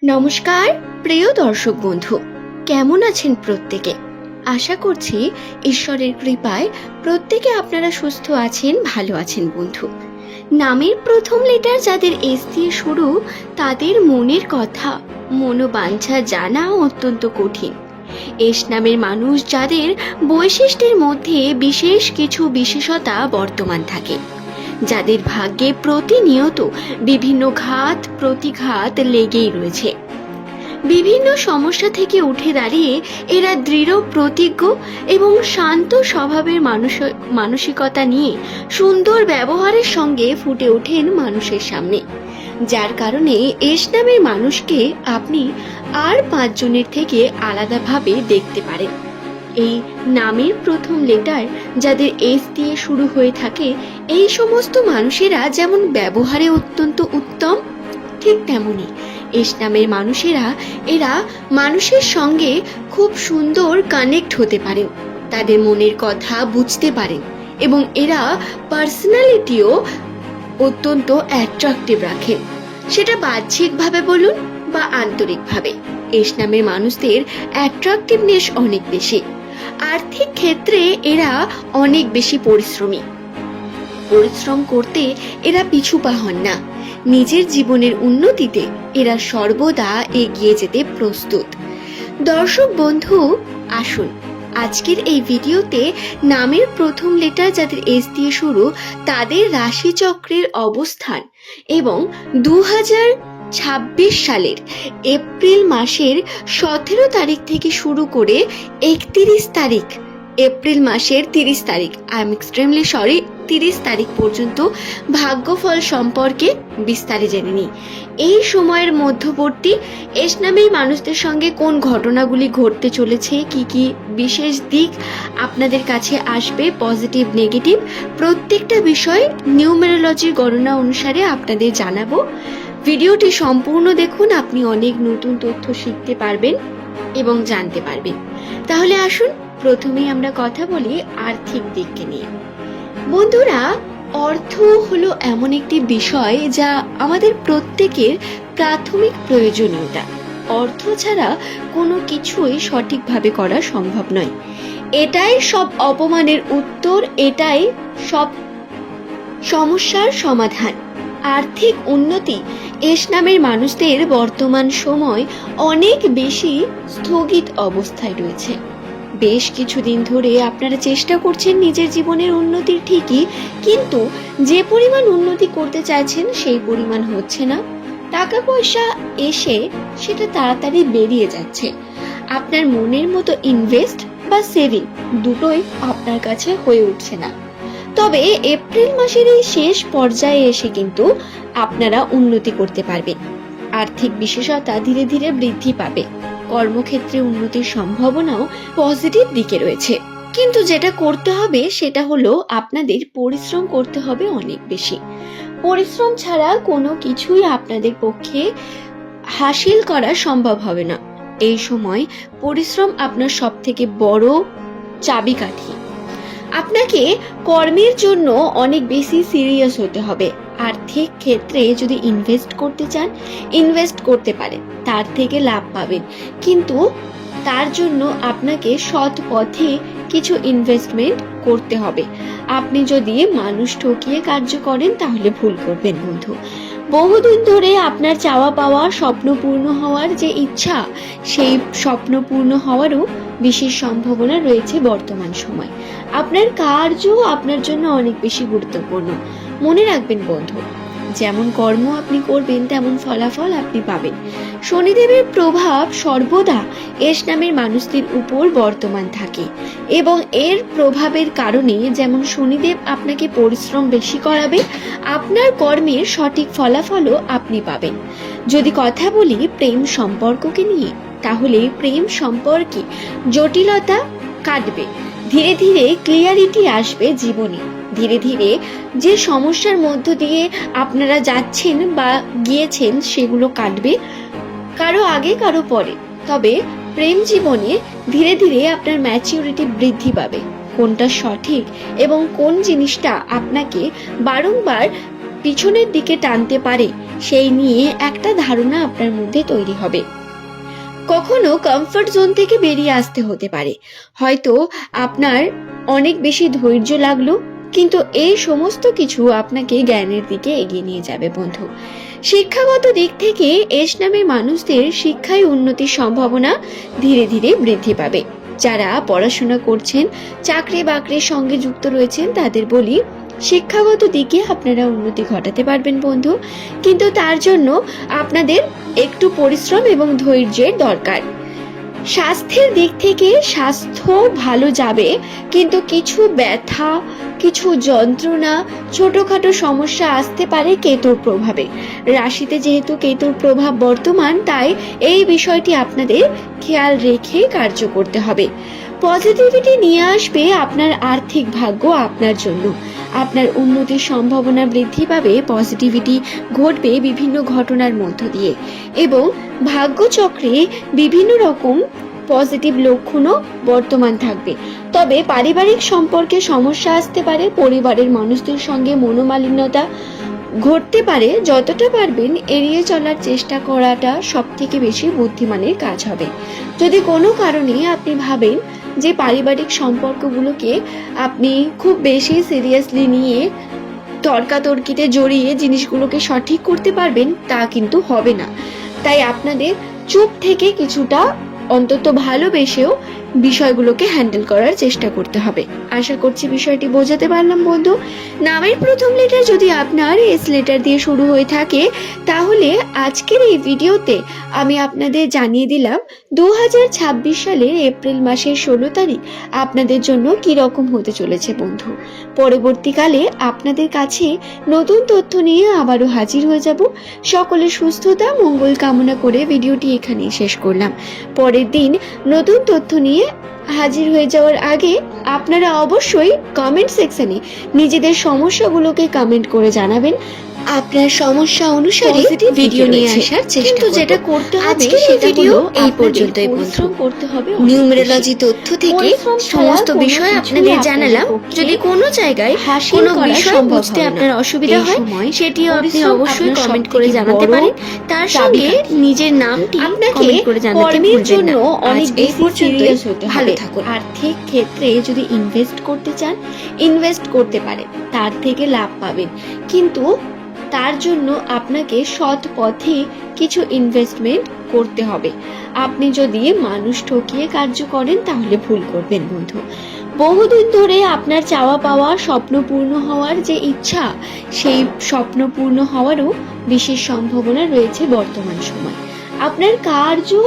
নমস্কার প্রিয় দর্শক বন্ধু, কেমন আছেন প্রত্যেকে? আশা করছি ঈশ্বরের কৃপায় প্রত্যেকে আপনারা সুস্থ আছেন, ভালো আছেন। বন্ধু, নামের প্রথম লেটার যাদের এস দিয়ে শুরু, তাদের মনের কথা, মনোবাঞ্ছা জানা অত্যন্ত কঠিন। এস নামের মানুষ যাদের বৈশিষ্ট্যের মধ্যে বিশেষ কিছু বিশেষতা বর্তমান থাকে, যাদের ভাগ্যে প্রতিনিয়ত বিভিন্ন ঘাত প্রতিঘাত লেগেই রয়েছে। বিভিন্ন সমস্যা থেকে উঠে দাঁড়িয়ে এরা দৃঢ় প্রতিজ্ঞ এবং শান্ত স্বভাবের মানসিকতা নিয়ে সুন্দর ব্যবহারের সঙ্গে ফুটে ওঠেন মানুষের সামনে, যার কারণে এস নামের মানুষকে আপনি আর 5 জনের থেকে আলাদাভাবে দেখতে পারেন। এই নামের প্রথম লেটার যাদের এস দিয়ে শুরু হয়ে থাকে, এই সমস্ত মানুষেরা যেমন ব্যবহারে অত্যন্ত উত্তম, ঠিক তেমনি এস নামের মানুষেরা এরা মানুষের সঙ্গে খুব সুন্দর কানেক্ট হতে পারেন, তাদের মনের কথা বুঝতে পারেন এবং এরা পার্সোনালিটিও অত্যন্ত অ্যাট্রাকটিভ রাখেন, সেটা বাহ্যিকভাবে বলুন বা আন্তরিকভাবে। এস নামের মানুষদের অ্যাট্রাকটিভনেস অনেক বেশি। আর্থিক ক্ষেত্রে এরা অনেক বেশি পরিশ্রমী, পরিশ্রম করতে এরা পিছু পা হন না। নিজের জীবনের উন্নতিতে এরা সর্বদা এগিয়ে যেতে প্রস্তুত। দর্শক বন্ধু, আসুন আজকের এই ভিডিওতে নামের প্রথম লেটার যাদের এস দিয়ে শুরু, তাদের রাশিচক্রের অবস্থান এবং 2026 সালের এপ্রিল মাসের 17 তারিখ থেকে শুরু করে 31 তারিখ, এপ্রিল মাসের 30 তারিখ, আই এম এক্সট্রিমলি সরি, 30 তারিখ পর্যন্ত ভাগ্যফল সম্পর্কে বিস্তারে জেনে নিই। এই সময়ের মধ্যবর্তী এস নামের মানুষদের সঙ্গে কোন ঘটনাগুলি ঘটতে চলেছে, কি কি বিশেষ দিক আপনাদের কাছে আসবে, পজিটিভ নেগেটিভ প্রত্যেকটা বিষয় নিউমেরোলজির গণনা অনুসারে আপনাদের জানাবো। ভিডিওটি সম্পূর্ণ দেখুন, আপনি অনেক নতুন তথ্য শিখতে পারবেন এবং জানতে পারবেন। তাহলে আসুন প্রথমেই আমরা কথা বলি আর্থিক দিককে নিয়ে। বন্ধুরা, অর্থ হলো এমন একটি বিষয় যা আমাদের প্রত্যেকের প্রাথমিক প্রয়োজনীয়তা। অর্থ ছাড়া কোনো কিছুই সঠিকভাবে করা সম্ভব নয়। এটাই সব অপমানের উত্তর, এটাই সব সমস্যার সমাধান। আর্থিক উন্নতি এস নামের মানুষদের বর্তমান সময় অনেক বেশি স্থগিত অবস্থায় রয়েছে। বেশ কিছুদিন ধরে আপনারা চেষ্টা করছেন নিজের জীবনের উন্নতির, ঠিকই, কিন্তু যে পরিমাণ উন্নতি করতে চাইছেন সেই পরিমাণ হচ্ছে না। টাকা পয়সা এসে সেটা তাড়াতাড়ি বেরিয়ে যাচ্ছে। আপনার মনের মতো ইনভেস্ট বা সেভিং দুটোই আপনার কাছে হয়ে উঠছে না। তবে এপ্রিল মাসের এই শেষ পর্যায়ে এসে কিন্তু আপনারা উন্নতি করতে পারবেন। আর্থিক বিশেষতা ধীরে ধীরে বৃদ্ধি পাবে। কর্মক্ষেত্রে উন্নতির সম্ভাবনাও পজিটিভ দিকে রয়েছে, কিন্তু যেটা করতে হবে সেটা হলো আপনাদের পরিশ্রম করতে হবে অনেক বেশি। পরিশ্রম ছাড়া কোনো কিছুই আপনাদের পক্ষে হাসিল করা সম্ভব হবে না। এই সময় পরিশ্রম আপনার সব থেকে বড় চাবিকাঠি। আপনাকে কর্মের জন্য অনেক বেশি সিরিয়াস হতে হবে। আর্থিক ক্ষেত্রে যদি ইনভেস্ট করতে চান, ইনভেস্ট করতে পারেন, তার থেকে লাভ পাবেন, কিন্তু তার জন্য আপনাকে সৎ পথে কিছু ইনভেস্টমেন্ট করতে হবে। আপনি যদি মানুষ ঠকিয়ে কার্য করেন তাহলে ভুল করবেন বন্ধু। বহুদিন ধরে আপনার চাওয়া পাওয়া, স্বপ্ন পূর্ণ হওয়ার যে ইচ্ছা, সেই স্বপ্ন পূর্ণ হওয়ারও বিশেষ সম্ভাবনা রয়েছে বর্তমান সময়। আপনার কার্য আপনার জন্য অনেক বেশি গুরুত্বপূর্ণ। মনে রাখবেন বন্ধু, যেমন কর্ম আপনি করবেন তেমন ফলাফল আপনি পাবেন। শনিদেবের প্রভাব সর্বদা এস নামের মানুষদের উপর বর্তমান থাকে এবং এর প্রভাবের কারণে যেমন শনিদেব আপনাকে পরিশ্রম বেশি করাবে, আপনার কর্মের সঠিক ফলাফলও আপনি পাবেন। যদি কথা বলি প্রেম সম্পর্ককে নিয়ে, তাহলে প্রেম সম্পর্কে জটিলতা কাটবে, ধীরে ধীরে ক্লিয়ারিটি আসবে জীবনে। ধীরে ধীরে যে সমস্যার মধ্য দিয়ে আপনারা যাচ্ছেন বা গিয়েছেন সেগুলো কাটবে, কারো আগে কারো পরে। তবে প্রেম জীবনে ধীরে ধীরে আপনার ম্যাচিউরিটি বৃদ্ধি পাবে। কোনটা সঠিক এবং কোন জিনিসটা আপনাকে বারংবার পিছনের দিকে টানতে পারে সেই নিয়ে একটা ধারণা আপনার মধ্যে তৈরি হবে। কখনো কমফর্ট জোন থেকে বেরিয়ে আসতে হতে পারে। হয়তো আপনার অনেক বেশি ধৈর্য লাগলো, কিন্তু এই সমস্ত কিছু আপনাকে জ্ঞানের দিকে এগিয়ে নিয়ে যাবে বন্ধু। শিক্ষাগত দিক থেকে এস নামের মানুষদের শিক্ষায় উন্নতির সম্ভাবনা ধীরে ধীরে বৃদ্ধি পাবে। যারা পড়াশোনা করছেন, চাকরি বাকরির সঙ্গে যুক্ত রয়েছেন, তাদের বলি শিক্ষাগত দিকে আপনারা উন্নতি ঘটাতে পারবেন বন্ধু, কিন্তু তার জন্য আপনাদের একটু পরিশ্রম এবং ধৈর্যের দরকার। স্বাস্থ্যের দিক থেকে স্বাস্থ্য ভালো যাবে, কিন্তু কিছু ব্যথা, কিছু যন্ত্রণা, ছোটখাটো সমস্যা আসতে পারে কেতুর প্রভাবে। রাশিতে যেহেতু কেতুর প্রভাব বর্তমান, তাই এই বিষয়টি আপনাদের খেয়াল রেখে কার্য করতে হবে। পজিটিভিটি নিয়ে আসবে আপনার আর্থিক ভাগ্য আপনার জন্য। আপনার উন্নতির সম্ভাবনা বৃদ্ধি পাবে, পজিটিভিটি ঘটবে বিভিন্ন ঘটনার মধ্য দিয়ে, এবং ভাগ্যচক্রে বিভিন্ন রকম পজিটিভ লক্ষণও বর্তমান থাকবে। তবে পারিবারিক সম্পর্কে সমস্যা আসতে পারে, পরিবারের মানুষদের সঙ্গে মনোমালিন্যতা ঘটতে পারে। যতটা পারবেন এড়িয়ে চলার চেষ্টা করাটা সব থেকে বেশি বুদ্ধিমানের কাজ হবে। যদি কোনো কারণে আপনি ভাবেন যে পারিবারিক সম্পর্কগুলোকে আপনি খুব বেশি সিরিয়াসলি নিয়ে তর্কাতর্কিতে জড়িয়ে জিনিসগুলোকে সঠিক করতে পারবেন, তা কিন্তু হবে না। তাই আপনাদের চুপ থেকে কিছুটা অন্তত ভালোবেসেও বিষয়গুলোকে হ্যান্ডেল করার চেষ্টা করতে হবে। আশা করছি বিষয়টি বোঝাতে পারলাম বন্ধু। নামের প্রথম লেটার যদি আপনার এস লেটার দিয়ে শুরু হয়ে থাকে, তাহলে আজকের এই ভিডিওতে আমি আপনাদের জানিয়ে দিলাম 2026 সালের এপ্রিল মাসের 16 তারিখ আপনাদের জন্য কি রকম হতে চলেছে বন্ধু। পরবর্তীকালে আপনাদের কাছে নতুন তথ্য নিয়ে আবারও হাজির হয়ে যাব। সকলের সুস্থতা মঙ্গল কামনা করে ভিডিওটি এখানেই শেষ করলাম। পরের দিন নতুন তথ্য নিয়ে হাজির হয়ে যাওয়ার আগে আপনারা অবশ্যই কমেন্ট সেকশনে নিজেদের সমস্যাগুলোকে কমেন্ট করে জানাবেন। আপনার সমস্যা অনুসারে ভিডিও নিয়ে আসার চেষ্টা করব। যেটা করতে হবে সেটা ভিডিও এই পর্যন্তই বন্ধু। করতে হবে নিউমেরোলজি তথ্য থেকে সমস্ত বিষয় আপনাদের জানালাম। যদি কোনো জায়গায় কোনো বিষয় বুঝতে আপনার অসুবিধা হয়, সেটিও আপনি অবশ্যই কমেন্ট করে জানাতে পারেন। তার সঙ্গে নিজের নামটি কমেন্ট করে জানাতে ভুলবেন না। অনেক এই পর্যন্তই, ভালো থাকুন। আর্থিক ক্ষেত্রে যদি ইনভেস্ট করতে চান, ইনভেস্ট করতে পারেন, তার থেকে লাভ পাবেন, কিন্তু তার জন্য আপনাকে সৎ পথে কিছু ইনভেস্টমেন্ট করতে হবে। আপনি যদি মানুষ ঠকিয়ে কার্য করেন, তাহলে ভুল করবেন বন্ধু। বহুদিন ধরে আপনার চাওয়া পাওয়া, স্বপ্ন পূর্ণ হওয়ার যে ইচ্ছা, সেই স্বপ্ন পূর্ণ হওয়ারও বিশেষ সম্ভাবনা রয়েছে বর্তমান সময়। আপনার কার্য